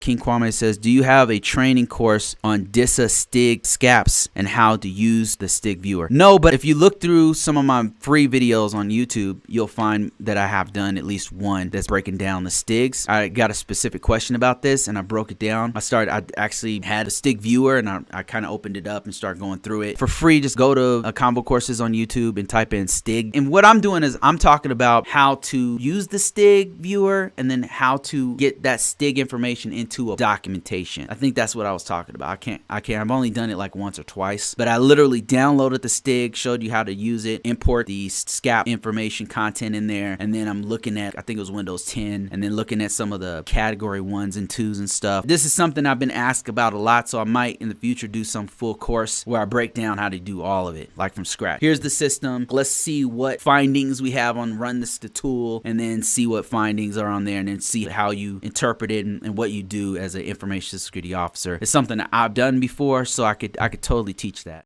King Kwame says, do you have a training course on DISA STIG SCAPs and how to use the STIG viewer? No, but if you look through some of my free videos on YouTube, you'll find that I have done at least one that's breaking down the STIGs. I got a specific question about this and I broke it down. I actually had a STIG viewer and I kind of opened it up and started going through it. For free, just go to ConvoCourses on YouTube and type in STIG. And what I'm doing is I'm talking about how to use the STIG viewer and then how to get that STIG information into a documentation. I think that's what I was talking about. I've only done it like once or twice, but I literally downloaded the STIG, showed you how to use it, import the SCAP information content in there, and then I'm looking at, I think it was Windows 10, and then looking at some of the category 1s and 2s and stuff. This is something I've been asked about a lot, so I might in the future do some full course where I break down how to do all of it, like from scratch. Here's the system. Let's see what findings we have on run the tool, and then see what findings are on there, and then see how you interpret it and what you do as an information security officer. It's something that I've done before, so I could totally teach that.